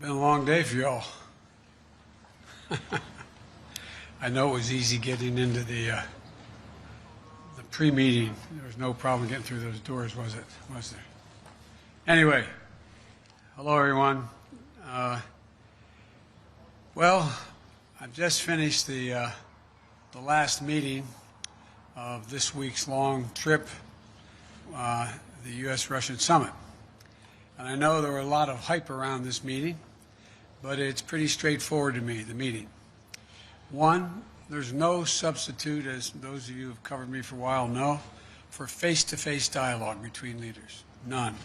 Been a long day for y'all. I know it was easy getting into the pre-meeting. There was no problem getting through those doors, was it? Was there? Anyway, hello everyone. Well, I've just finished the last meeting of this week's long trip, the U.S.-Russian summit. And I know there were a lot of hype around this meeting, but it's pretty straightforward to me, the meeting. One, there's no substitute, as those of you who have covered me for a while know, for face-to-face dialogue between leaders. None.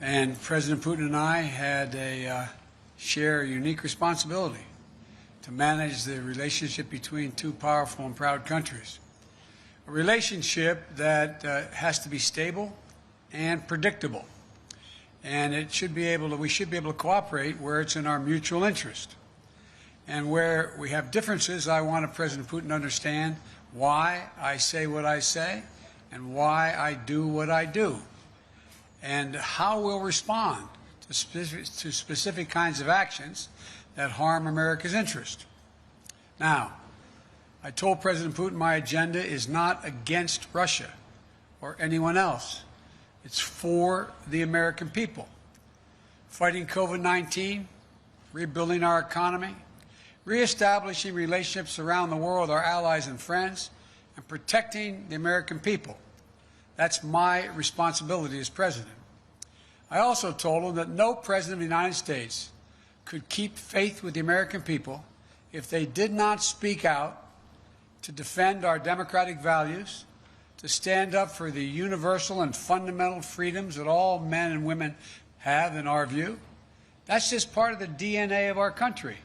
And President Putin and I had share a unique responsibility to manage the relationship between two powerful and proud countries. A relationship that has to be stable and predictable. And we should be able to cooperate where it's in our mutual interest. And where we have differences, I want President Putin to understand why I say what I say and why I do what I do, and how we'll respond to specific kinds of actions that harm America's interest. Now, I told President Putin my agenda is not against Russia or anyone else. It's for the American people. Fighting COVID-19, rebuilding our economy, reestablishing relationships around the world with our allies and friends, and protecting the American people. That's my responsibility as president. I also told him that no president of the United States could keep faith with the American people if they did not speak out to defend our democratic values, to stand up for the universal and fundamental freedoms that all men and women have, in our view. That's just part of the DNA of our country.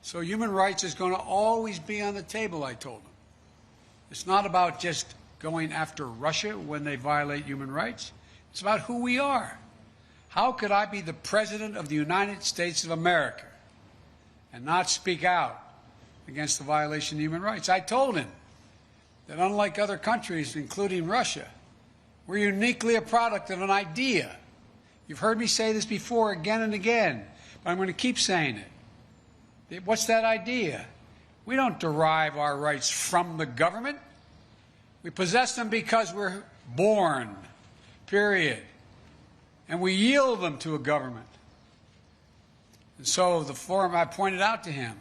So human rights is going to always be on the table, I told them. It's not about just going after Russia when they violate human rights. It's about who we are. How could I be the President of the United States of America and not speak out against the violation of human rights? I told him that unlike other countries, including Russia, we're uniquely a product of an idea. You've heard me say this before again and again, but I'm going to keep saying it. What's that idea? We don't derive our rights from the government. We possess them because we're born, period. And we yield them to a government. And so the forum, I pointed out to him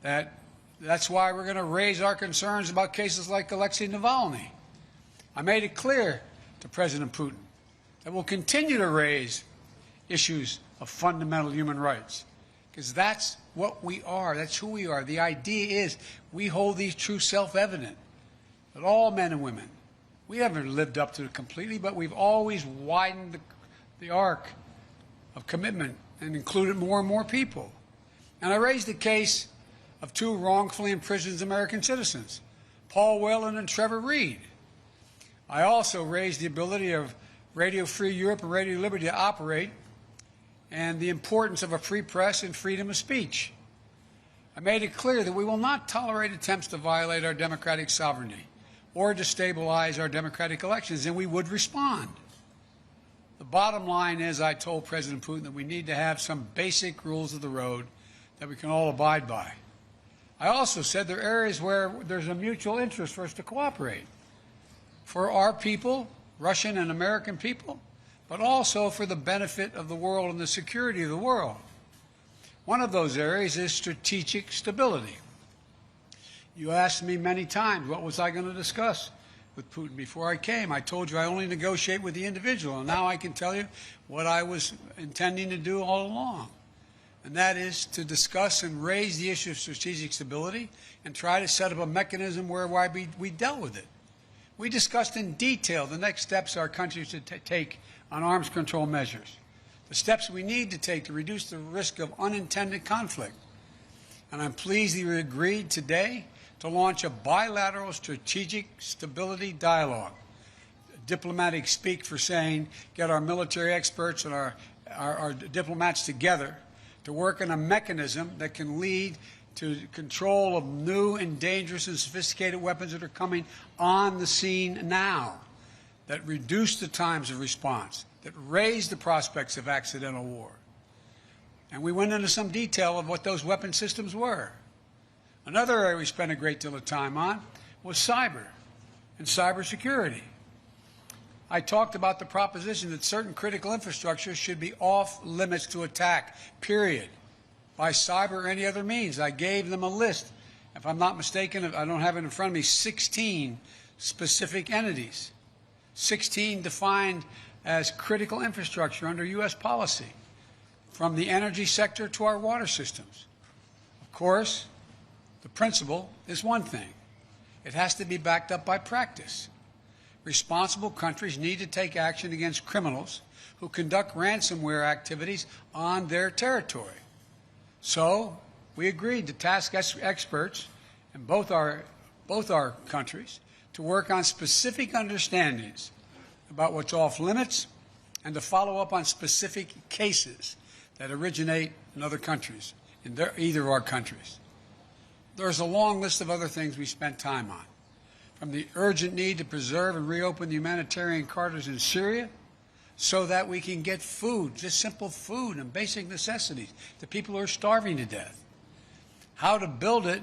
that that's why we're going to raise our concerns about cases like Alexei Navalny. I made it clear to President Putin that we'll continue to raise issues of fundamental human rights, because that's what we are. That's who we are. The idea is we hold these truths self-evident, that all men and women, we haven't lived up to it completely, but we've always widened the arc of commitment and included more and more people. And I raised the case of two wrongfully imprisoned American citizens, Paul Whelan and Trevor Reed. I also raised the ability of Radio Free Europe and Radio Liberty to operate and the importance of a free press and freedom of speech. I made it clear that we will not tolerate attempts to violate our democratic sovereignty or destabilize our democratic elections, and we would respond. The bottom line is, I told President Putin that we need to have some basic rules of the road that we can all abide by. I also said there are areas where there's a mutual interest for us to cooperate, for our people, Russian and American people, but also for the benefit of the world and the security of the world. One of those areas is strategic stability. You asked me many times, what was I going to discuss with Putin before I came? I told you I only negotiate with the individual, and now I can tell you what I was intending to do all along. And that is to discuss and raise the issue of strategic stability and try to set up a mechanism whereby we dealt with it. We discussed in detail the next steps our country should take on arms control measures, the steps we need to take to reduce the risk of unintended conflict. And I'm pleased that we agreed today to launch a bilateral strategic stability dialogue. Diplomatic speak for saying get our military experts and our diplomats together to work on a mechanism that can lead to control of new and dangerous and sophisticated weapons that are coming on the scene now, that reduce the times of response, that raise the prospects of accidental war. And we went into some detail of what those weapon systems were. Another area we spent a great deal of time on was cyber and cybersecurity. I talked about the proposition that certain critical infrastructure should be off limits to attack, period, by cyber or any other means. I gave them a list. If I'm not mistaken, I don't have it in front of me, 16 specific entities, 16 defined as critical infrastructure under U.S. policy, from the energy sector to our water systems. Of course, the principle is one thing. It has to be backed up by practice. Responsible countries need to take action against criminals who conduct ransomware activities on their territory. So we agreed to task experts in both our countries to work on specific understandings about what's off limits and to follow up on specific cases that originate in other countries, in either of our countries. There's a long list of other things we spent time on, from the urgent need to preserve and reopen the humanitarian corridors in Syria so that we can get food, just simple food and basic necessities, to people who are starving to death. How to build it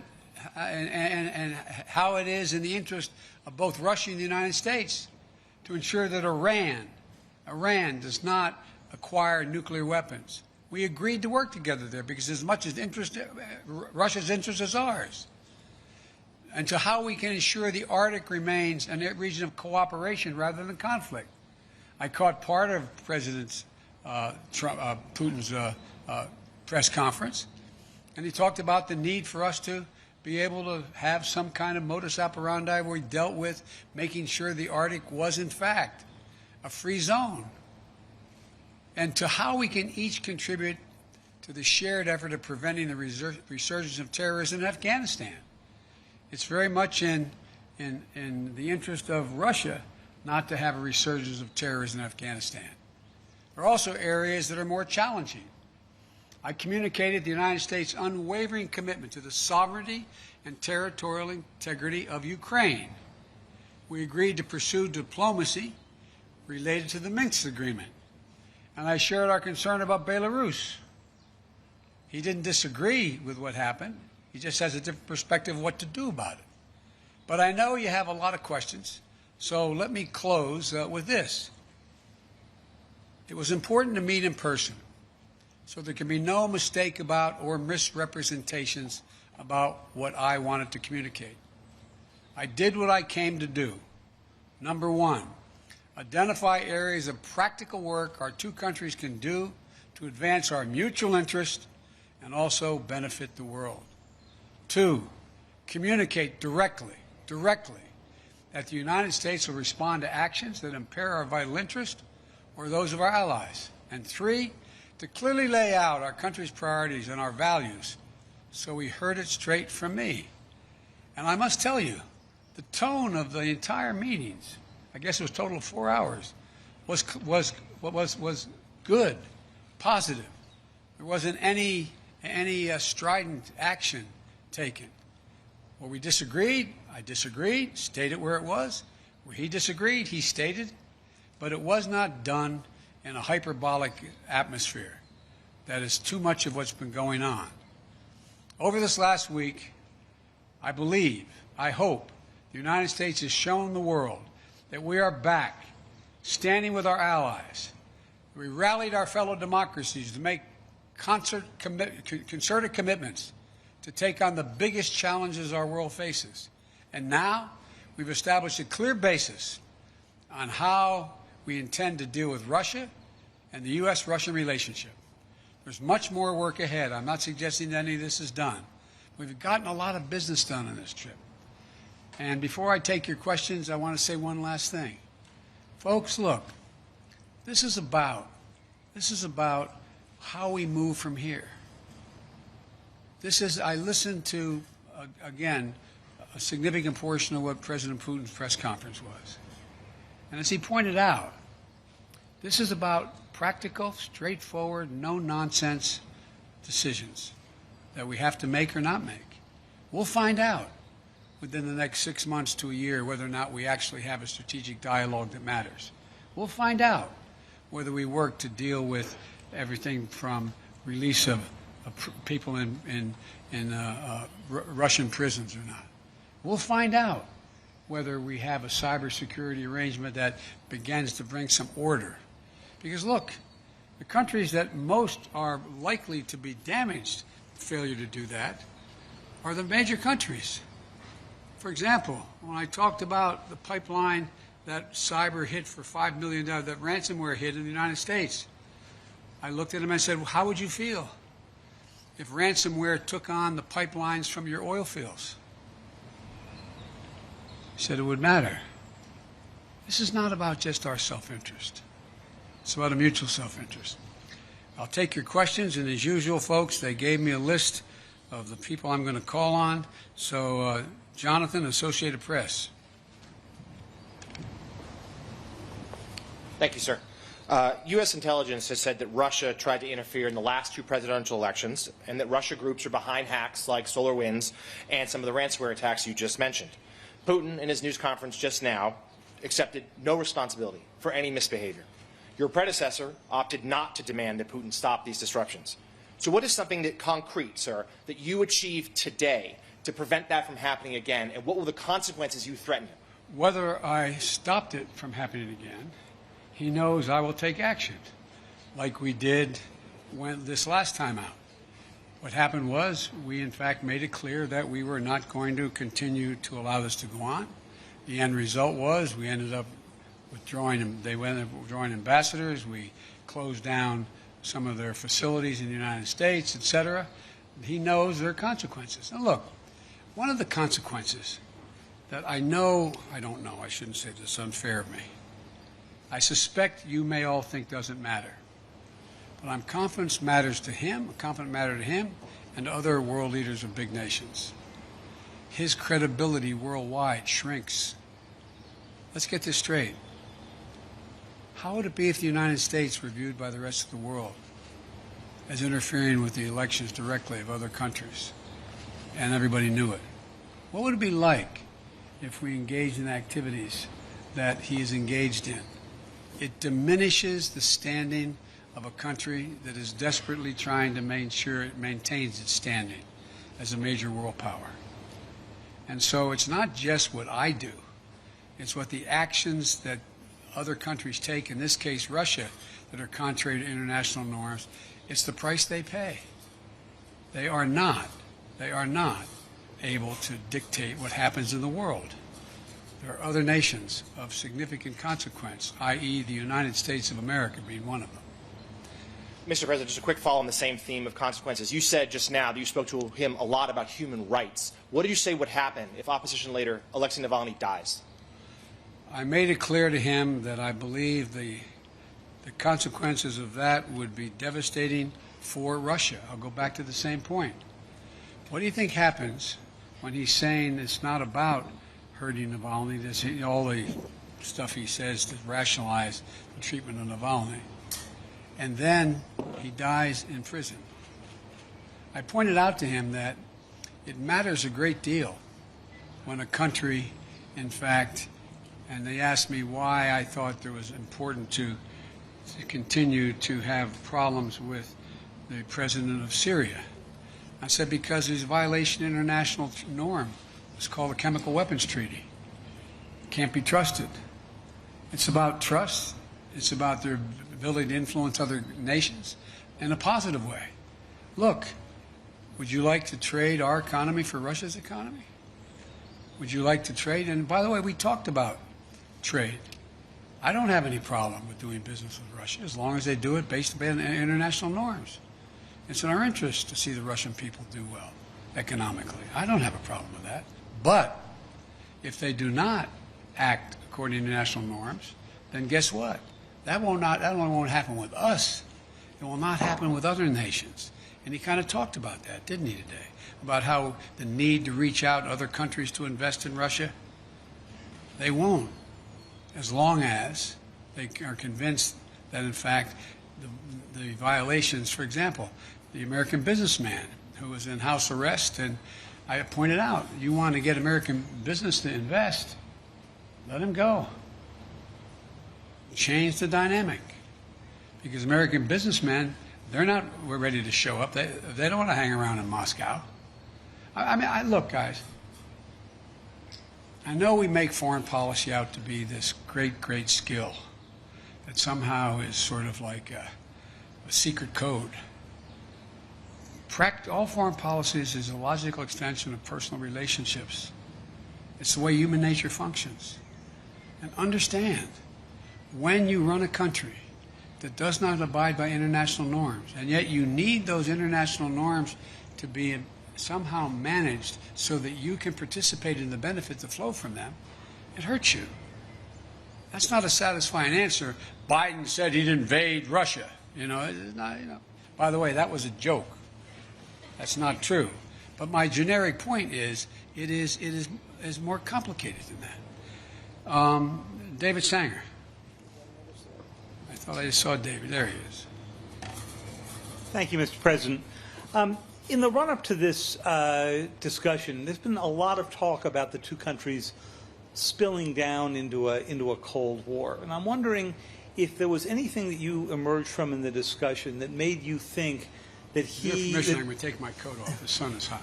and how it is in the interest of both Russia and the United States to ensure that Iran does not acquire nuclear weapons. We agreed to work together there because as much as Russia's interest is ours. And to how we can ensure the Arctic remains a region of cooperation rather than conflict. I caught part of President Putin's press conference, and he talked about the need for us to be able to have some kind of modus operandi where we dealt with making sure the Arctic was, in fact, a free zone. And to how we can each contribute to the shared effort of preventing the resurgence of terrorism in Afghanistan. It's very much in the interest of Russia not to have a resurgence of terrorism in Afghanistan. There are also areas that are more challenging. I communicated the United States' unwavering commitment to the sovereignty and territorial integrity of Ukraine. We agreed to pursue diplomacy related to the Minsk agreement. And I shared our concern about Belarus. He didn't disagree with what happened. He just has a different perspective of what to do about it. But I know you have a lot of questions, so let me close with this. It was important to meet in person, so there can be no mistake about or misrepresentations about what I wanted to communicate. I did what I came to do. Number one, identify areas of practical work our two countries can do to advance our mutual interest and also benefit the world. Two, communicate directly that the United States will respond to actions that impair our vital interest or those of our allies. And three, to clearly lay out our country's priorities and our values so we heard it straight from me. And I must tell you, the tone of the entire meetings, I guess it was a total of 4 hours, was good, positive. There wasn't any strident action taken. Where we disagreed, I disagreed, stated where it was. Where he disagreed, he stated. But it was not done in a hyperbolic atmosphere. That is too much of what's been going on. Over this last week, I believe, I hope, the United States has shown the world that we are back, standing with our allies. We rallied our fellow democracies to make concerted commitments to take on the biggest challenges our world faces. And now we've established a clear basis on how we intend to deal with Russia and the U.S.-Russian relationship. There's much more work ahead. I'm not suggesting that any of this is done. We've gotten a lot of business done on this trip. And before I take your questions, I want to say one last thing. Folks, look, this is about how we move from here. I listened to, again, a significant portion of what President Putin's press conference was. And as he pointed out, this is about practical, straightforward, no-nonsense decisions that we have to make or not make. We'll find out within the next 6 months to a year whether or not we actually have a strategic dialogue that matters. We'll find out whether we work to deal with everything from release of people in Russian prisons or not. We'll find out whether we have a cybersecurity arrangement that begins to bring some order. Because look, the countries that most are likely to be damaged, failure to do that, are the major countries. For example, when I talked about the pipeline that cyber hit for $5 million, that ransomware hit in the United States, I looked at him and I said, well, how would you feel if ransomware took on the pipelines from your oil fields? He said it would matter. This is not about just our self-interest. It's about a mutual self-interest. I'll take your questions, and as usual, folks, they gave me a list of the people I'm going to call on. So, Jonathan, Associated Press. Thank you, sir. U.S. intelligence has said that Russia tried to interfere in the last two presidential elections and that Russia groups are behind hacks like SolarWinds and some of the ransomware attacks you just mentioned. Putin, in his news conference just now, accepted no responsibility for any misbehavior. Your predecessor opted not to demand that Putin stop these disruptions. So what is something that concrete, sir, that you achieve today to prevent that from happening again, and what will the consequences you threaten him? Whether I stopped it from happening again, he knows I will take action, like we did when this last time out. What happened was we, in fact, made it clear that we were not going to continue to allow this to go on. The end result was we ended up withdrawing, they went up withdrawing ambassadors. We closed down some of their facilities in the United States, etc. He knows there are consequences. Now, look, one of the consequences that I don't know, I shouldn't say this, unfair of me. I suspect you may all think doesn't matter. But I'm confident matters to him, and to other world leaders of big nations. His credibility worldwide shrinks. Let's get this straight. How would it be if the United States were viewed by the rest of the world as interfering with the elections directly of other countries, and everybody knew it? What would it be like if we engaged in activities that he is engaged in? It diminishes the standing of a country that is desperately trying to make sure it maintains its standing as a major world power. And so it's not just what I do, it's what the actions that other countries take, in this case Russia, that are contrary to international norms. It's the price they pay. They are not able to dictate what happens in the world. There are other nations of significant consequence, i.e. the United States of America being one of them. Mr. President, just a quick follow on the same theme of consequences. You said just now that you spoke to him a lot about human rights. What did you say would happen if opposition leader Alexei Navalny dies? I made it clear to him that I believe the consequences of that would be devastating for Russia. I'll go back to the same point. What do you think happens when he's saying it's not about hurting Navalny, all the stuff he says to rationalize the treatment of Navalny, and then he dies in prison? I pointed out to him that it matters a great deal when a country, in fact, and they asked me why I thought it was important to continue to have problems with the president of Syria. I said because he's a violation of international norm. It's called the Chemical Weapons Treaty. It can't be trusted. It's about trust. It's about their ability to influence other nations in a positive way. Look, would you like to trade our economy for Russia's economy? Would you like to trade? And by the way, we talked about trade. I don't have any problem with doing business with Russia as long as they do it based on international norms. It's in our interest to see the Russian people do well economically. I don't have a problem with that. But if they do not act according to international norms, then guess what? That not only won't happen with us, it will not happen with other nations. And he kind of talked about that, didn't he, today? About how the need to reach out to other countries to invest in Russia. They won't, as long as they are convinced that, in fact, the violations, for example, the American businessman who was in house arrest, and I pointed out, you want to get American business to invest, let him go. Change the dynamic. Because American businessmen We're ready to show up. They don't want to hang around in Moscow. I mean, look, guys, I know we make foreign policy out to be this great, great skill that somehow is sort of like a secret code. All foreign policies is a logical extension of personal relationships. It's the way human nature functions. And understand, when you run a country that does not abide by international norms, and yet you need those international norms to be somehow managed so that you can participate in the benefits that flow from them, it hurts you. That's not a satisfying answer. Biden said he'd invade Russia. It's not, By the way, that was a joke. That's not true. But my generic point is, it is more complicated than that. David Sanger. I thought I just saw David. There he is. Thank you, Mr. President. In the run-up to this discussion, there's been a lot of talk about the two countries spilling down into a Cold War. And I'm wondering if there was anything that you emerged from in the discussion that made you think that With your permission, I'm going to take my coat off. The sun is hot.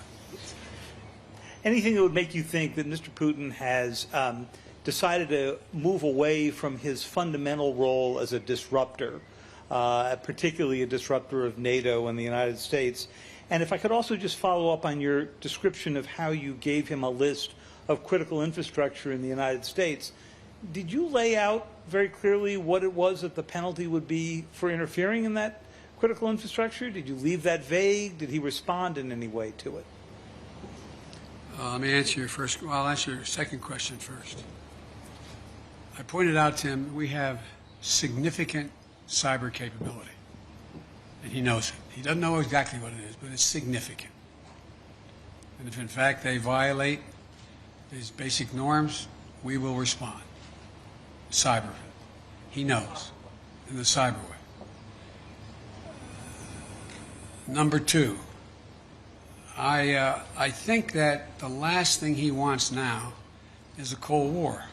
Anything that would make you think that Mr. Putin has decided to move away from his fundamental role as a disruptor, particularly a disruptor of NATO and the United States. And if I could also just follow up on your description of how you gave him a list of critical infrastructure in the United States, did you lay out very clearly what it was that the penalty would be for interfering in that critical infrastructure? Did you leave that vague? Did he respond in any way to it? Let me answer your first. Well, I'll answer your second question first. I pointed out to him we have significant cyber capability, and he knows it. He doesn't know exactly what it is, but it's significant. And if in fact they violate these basic norms, we will respond. Cyber. He knows, in the cyber way. Number two, I think that the last thing he wants now is a Cold War.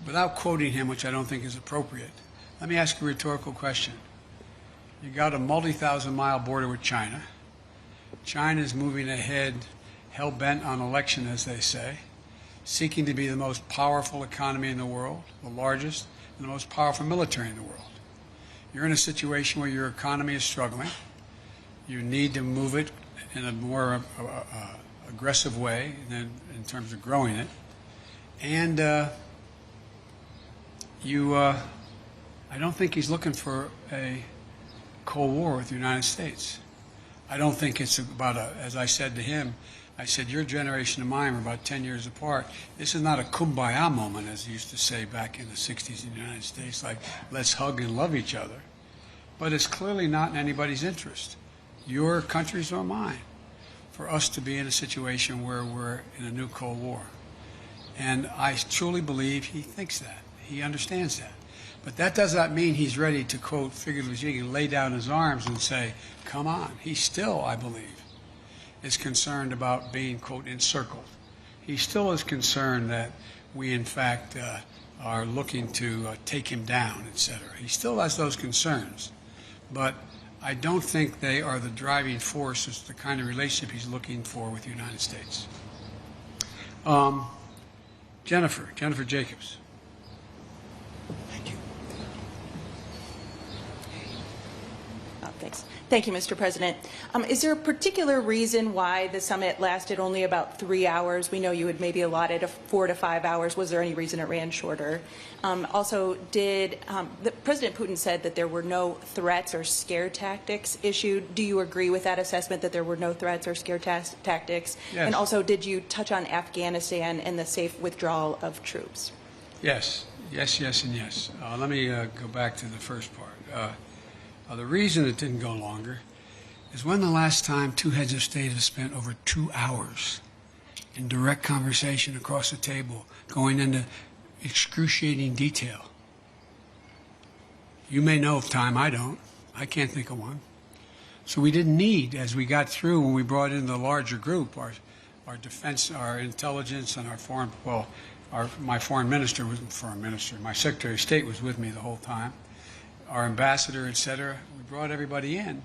Without quoting him, which I don't think is appropriate, let me ask you a rhetorical question. You got a multi-thousand-mile border with China. China is moving ahead, hell-bent on election, as they say, seeking to be the most powerful economy in the world, the largest, and the most powerful military in the world. You're in a situation where your economy is struggling. You need to move it in a more aggressive way than in terms of growing it. And I don't think he's looking for a Cold War with the United States. I don't think it's about as I said to him, I said, your generation and mine are about 10 years apart. This is not a kumbaya moment, as he used to say back in the 60s in the United States, like, let's hug and love each other. But it's clearly not in anybody's interest, your country's or mine, for us to be in a situation where we're in a new Cold War. And I truly believe he thinks that. He understands that. But that does not mean he's ready to, quote, figuratively speaking, lay down his arms and say, come on. He still, I believe, is concerned about being, quote, encircled. He still is concerned that we, in fact, are looking to take him down, etc. He still has those concerns. But I don't think they are the driving force as the kind of relationship he's looking for with the United States. Jennifer Jacobs. Thank you. Thanks. Thank you, Mr. President. Is there a particular reason why the summit lasted only about 3 hours? We know you had maybe allotted 4 to 5 hours. Was there any reason it ran shorter? Also, President Putin said that there were no threats or scare tactics issued. Do you agree with that assessment, that there were no threats or scare tactics? Yes. And also, did you touch on Afghanistan and the safe withdrawal of troops? Yes, and yes. Let me go back to the first part. The reason it didn't go longer is when the last time two heads of state have spent over 2 hours in direct conversation across the table, going into excruciating detail. You may know of time, I don't. I can't think of one. So we didn't need, as we got through, when we brought in the larger group, our defense, our intelligence, and our foreign, my foreign minister wasn't foreign minister, my Secretary of State was with me the whole time. our ambassador, etc. We brought everybody in.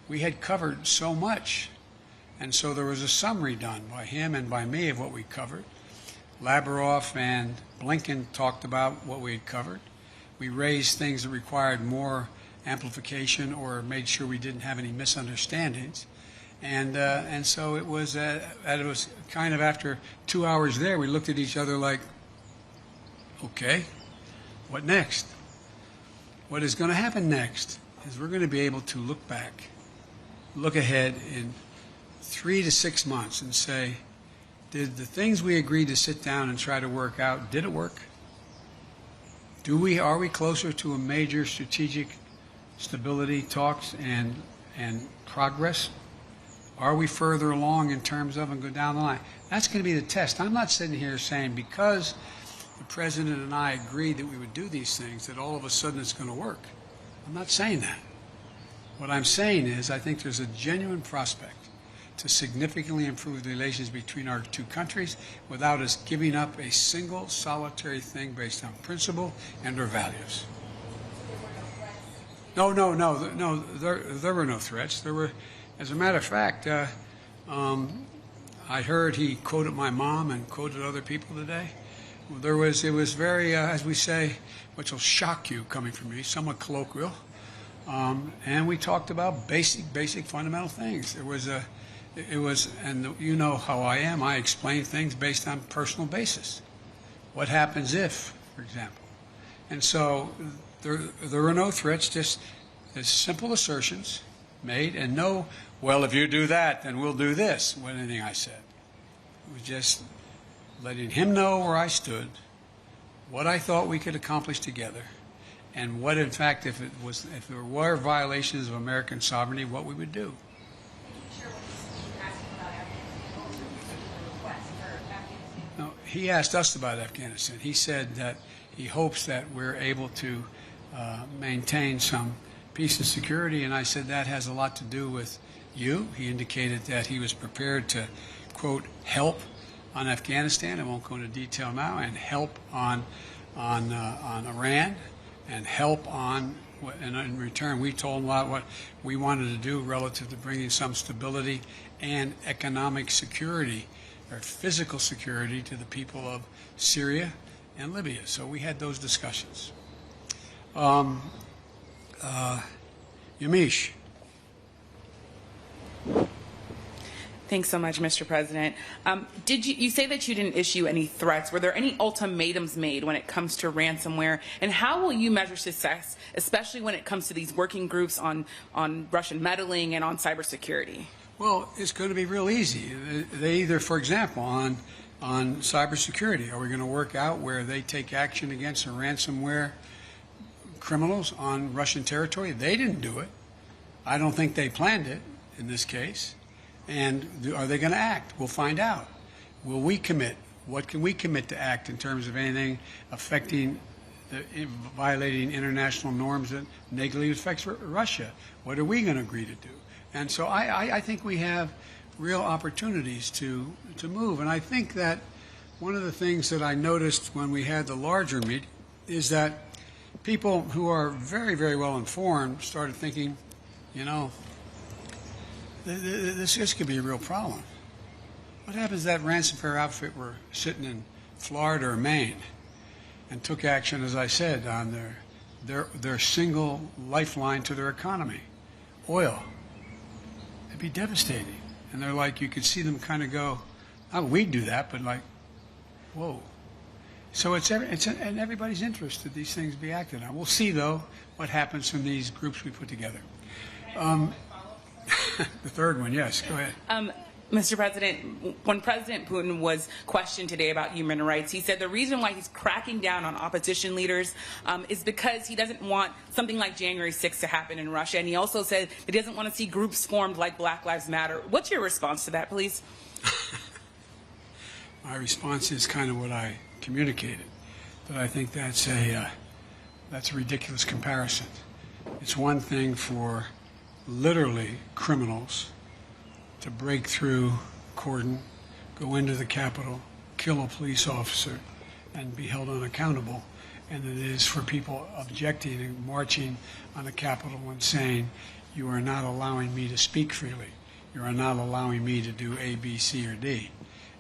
We had covered so much. And so there was a summary done by him and by me of what we covered. Lavrov and Blinken talked about what we had covered. We raised things that required more amplification or made sure we didn't have any misunderstandings. And so it was kind of after 2 hours there, we looked at each other like, okay, what next? What is going to happen next is we're going to be able to look back, look ahead in 3 to 6 months and say, did the things we agreed to sit down and try to work out, did it work? Are we closer to a major strategic stability talks and progress? Are we further along in terms of and go down the line? That's going to be the test. I'm not sitting here saying because the President and I agreed that we would do these things that all of a sudden it's going to work. I'm not saying that. What I'm saying is I think there's a genuine prospect to significantly improve the relations between our two countries without us giving up a single solitary thing based on principle and our values. No, there were no threats. There were, as a matter of fact, I heard he quoted my mom and quoted other people today. It was very, as we say, which will shock you coming from me, somewhat colloquial. And we talked about basic fundamental things. And you know how I am. I explain things based on personal basis. What happens if, for example? And so there were no threats, just simple assertions made, and no, well, if you do that, then we'll do this, with anything I said. It was just letting him know where I stood, what I thought we could accomplish together, and what, in fact, if there were violations of American sovereignty, what we would do. No, he asked us about Afghanistan. He said that he hopes that we're able to maintain some peace and security, and I said that has a lot to do with you. He indicated that he was prepared to, quote, help on Afghanistan. I won't go into detail now, and help on Iran, and help on, and in return we told him a lot what we wanted to do relative to bringing some stability and economic security or physical security to the people of Syria and Libya. So we had those discussions. Yamiche. Thanks so much, Mr. President. Did you say that you didn't issue any threats? Were there any ultimatums made when it comes to ransomware? And how will you measure success, especially when it comes to these working groups on Russian meddling and on cybersecurity? Well, it's going to be real easy. They either, for example, on cybersecurity, are we going to work out where they take action against the ransomware criminals on Russian territory? They didn't do it. I don't think they planned it in this case. And are they going to act? We'll find out. Will we commit? What can we commit to act in terms of anything affecting, violating international norms that negatively affects Russia? What are we going to agree to do? And so I think we have real opportunities to move. And I think that one of the things that I noticed when we had the larger meeting is that people who are very, very well informed started thinking, you know, this could be a real problem. What happens if that ransomware outfit were sitting in Florida or Maine and took action, as I said, on their single lifeline to their economy, oil? It'd be devastating. And they're like, you could see them kind of go, oh, we'd do that, but like, whoa. So it's in everybody's interest that these things be acted on. We'll see, though, what happens from these groups we put together. The third one, yes, go ahead. Mr. President, when President Putin was questioned today about human rights, he said the reason why he's cracking down on opposition leaders is because he doesn't want something like January 6th to happen in Russia. And he also said he doesn't want to see groups formed like Black Lives Matter. What's your response to that, please? My response is kind of what I communicated, but I think that's a ridiculous comparison. It's one thing for literally criminals to break through cordon, go into the Capitol, kill a police officer, and be held unaccountable. and it is for people objecting and marching on the Capitol and saying, you are not allowing me to speak freely. You are not allowing me to do A, B, C, or D.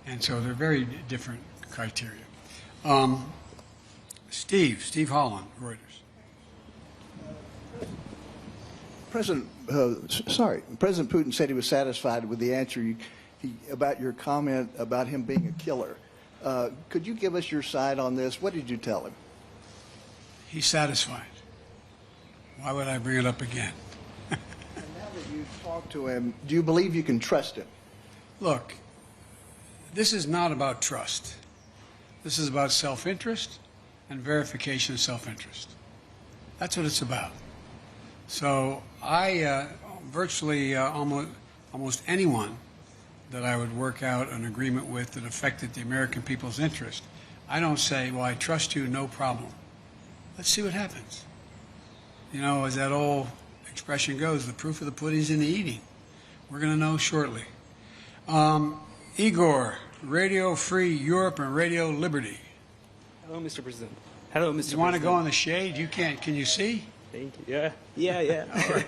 And so they're very different criteria. Steve Holland, Reuters. President Putin said he was satisfied with the answer about your comment about him being a killer. Could you give us your side on this? What did you tell him? He's satisfied. Why would I bring it up again? And now that you've talked to him, do you believe you can trust him? Look, this is not about trust. This is about self-interest and verification of self-interest. That's what it's about. So I virtually almost anyone that I would work out an agreement with that affected the American people's interest, I don't say, well, I trust you, no problem. Let's see what happens. You know, as that old expression goes, the proof of the pudding's in the eating. We're going to know shortly. Igor, Radio Free Europe and Radio Liberty. Hello, Mr. President. Hello, Mr. President. You want to go in the shade? You can't. Can you see? Thank you. Yeah. All right.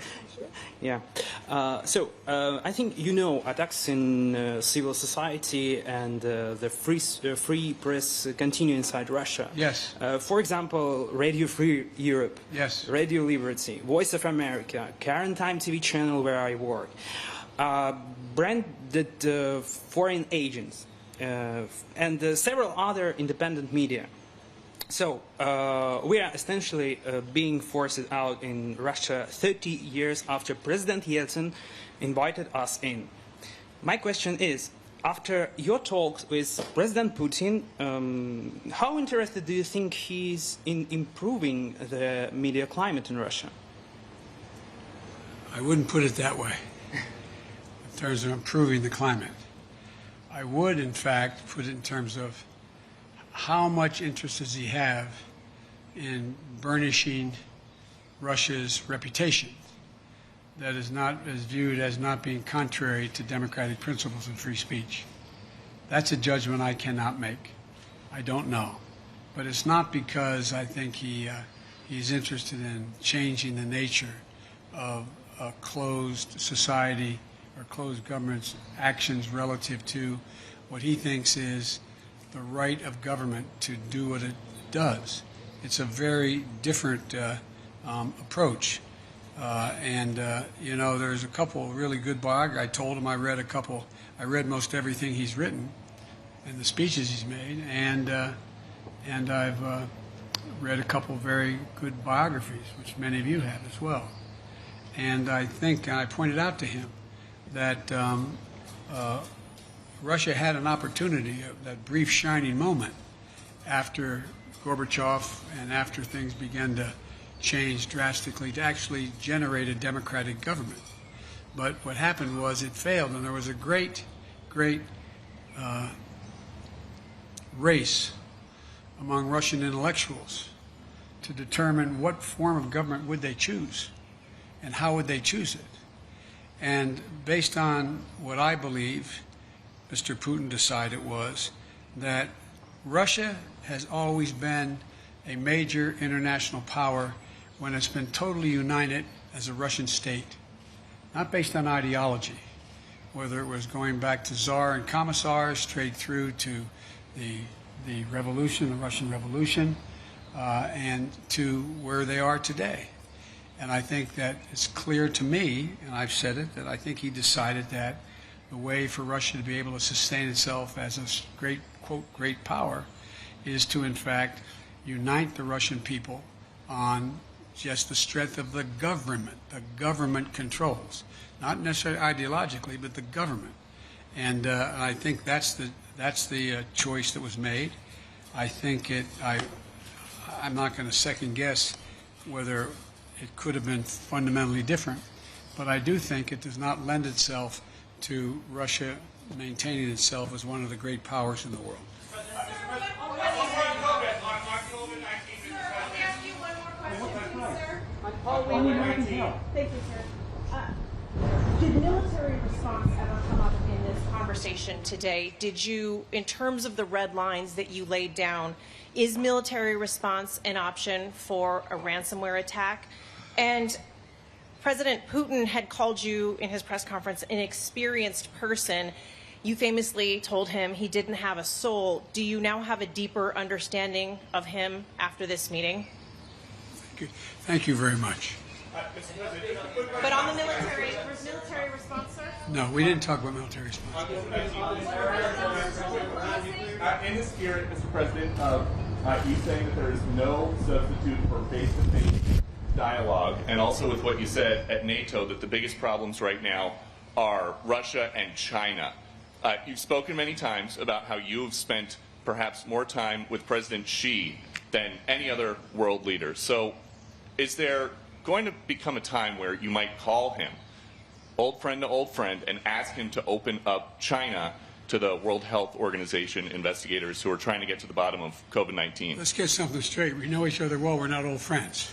Yeah. I think you know attacks in civil society and the free press continue inside Russia. Yes. For example, Radio Free Europe. Yes. Radio Liberty, Voice of America, Current Time TV channel where I work, branded foreign agents, and several other independent media. So we are essentially being forced out in Russia 30 years after President Yeltsin invited us in. My question is, after your talks with President Putin, how interested do you think he is in improving the media climate in Russia? I wouldn't put it that way, in terms of improving the climate. I would, in fact, put it in terms of how much interest does he have in burnishing Russia's reputation that is viewed as not being contrary to democratic principles and free speech. That's a judgment I cannot make. I don't know. But it's not because I think he's interested in changing the nature of a closed society or closed government's actions relative to what he thinks is the right of government to do what it does. It's a very different approach. You know, there's a couple of really good biographies. I told him I read most everything he's written and the speeches he's made, and I've read a couple of very good biographies, which many of you have as well. And I think, and I pointed out to him that Russia had an opportunity, that brief shining moment after Gorbachev and after things began to change drastically, to actually generate a democratic government. But what happened was it failed, and there was a great race among Russian intellectuals to determine what form of government would they choose and how would they choose it. And based on what I believe Mr. Putin decided was that Russia has always been a major international power when it's been totally united as a Russian state, not based on ideology, whether it was going back to Tsar and commissars straight through to the revolution, the Russian Revolution, and to where they are today. And I think that it's clear to me, and I've said it, that I think he decided that the way for Russia to be able to sustain itself as a great, quote, great power is to, in fact, unite the Russian people on just the strength of the government. The government controls, not necessarily ideologically, but the government. And I think that's the choice that was made. I think I'm not going to second guess whether it could have been fundamentally different, but I do think it does not lend itself to Russia maintaining itself as one of the great powers in the world. Thank you, sir. Did military response ever come up in this conversation today, did you, in terms of the red lines that you laid down, is military response an option for a ransomware attack? And President Putin had called you in his press conference an experienced person. You famously told him he didn't have a soul. Do you now have a deeper understanding of him after this meeting? Thank you very much. But on the military response, sir? No, we didn't talk about military response. In the spirit, Mr. President, of you saying that there is no substitute for face-to-face dialogue, and also with what you said at NATO, that the biggest problems right now are Russia and China. You've spoken many times about how you have spent perhaps more time with President Xi than any other world leader. So is there going to become a time where you might call him, old friend to old friend, and ask him to open up China to the World Health Organization investigators who are trying to get to the bottom of COVID-19? Let's get something straight. We know each other well. We're not old friends.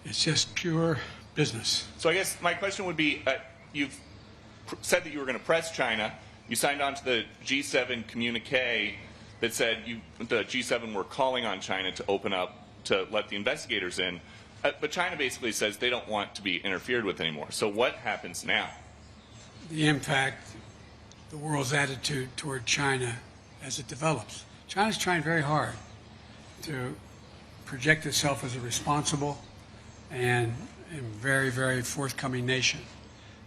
It's just pure business. So I guess my question would be, you've said that you were going to press China. You signed on to the G7 communique that said the G7 were calling on China to open up, to let the investigators in. But China basically says they don't want to be interfered with anymore. So what happens now? The impact, the world's attitude toward China as it develops. China's trying very hard to project itself as a responsible and very, very forthcoming nation.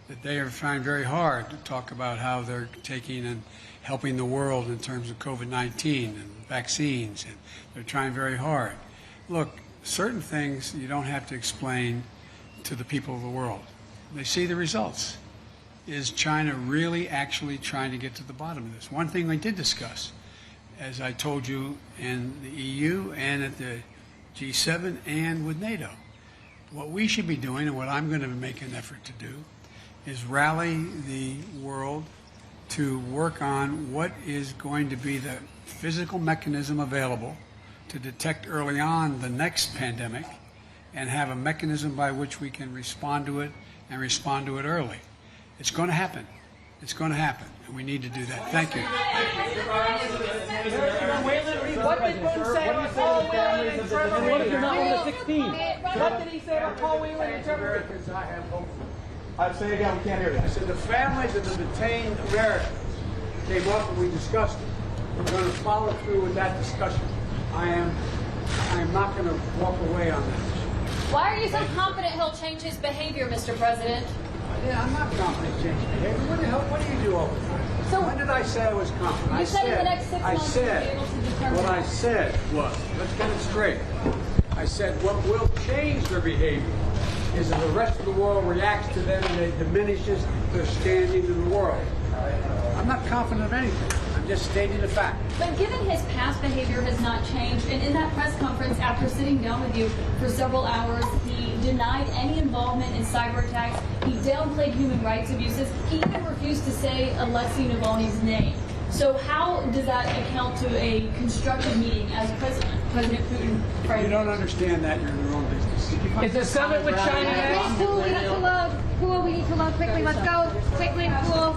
That they are trying very hard to talk about how they're taking and helping the world in terms of COVID-19 and vaccines, and they're trying very hard. Look, certain things you don't have to explain to the people of the world. They see the results. Is China really actually trying to get to the bottom of this? One thing we did discuss, as I told you, in the EU and at the G7 and with NATO, what we should be doing, and what I'm going to make an effort to do, is rally the world to work on what is going to be the physical mechanism available to detect early on the next pandemic and have a mechanism by which we can respond to it and respond to it early. It's going to happen. It's going to happen, and we need to do that. Thank you. What did Putin say about Paul Whelan and Trevor Reed? What if you're not one of the 16? What did he say about Paul Whelan and Trevor Reed? I have hope. I say again, we can't hear you. I said the families of the detained Americans came up and we discussed it. We're going to follow through with that discussion. I am not going to walk away on that. Why are you so confident he'll change his behavior, Mr. President? Yeah, I'm not confident in changing behavior. What the hell? What do you do all the time? So when did I say I was confident? You said in the next 6 months you'll be able to determine. What I said was, let's get it straight. I said what will change their behavior is if the rest of the world reacts to them and it diminishes their standing in the world. I'm not confident of anything. I'm just stating the fact. But given his past behavior has not changed, and in that press conference after sitting down with you for several hours, he denied any involvement in cyber attacks, he downplayed human rights abuses, he even refused to say Alexei Navalny's name. So how does that account to a constructive meeting as President Putin? If you don't understand that, you're in the wrong business. Is the summit with China next? Cool, we need to load. Cool, we need to load quickly. Let's go. Quickly, cool.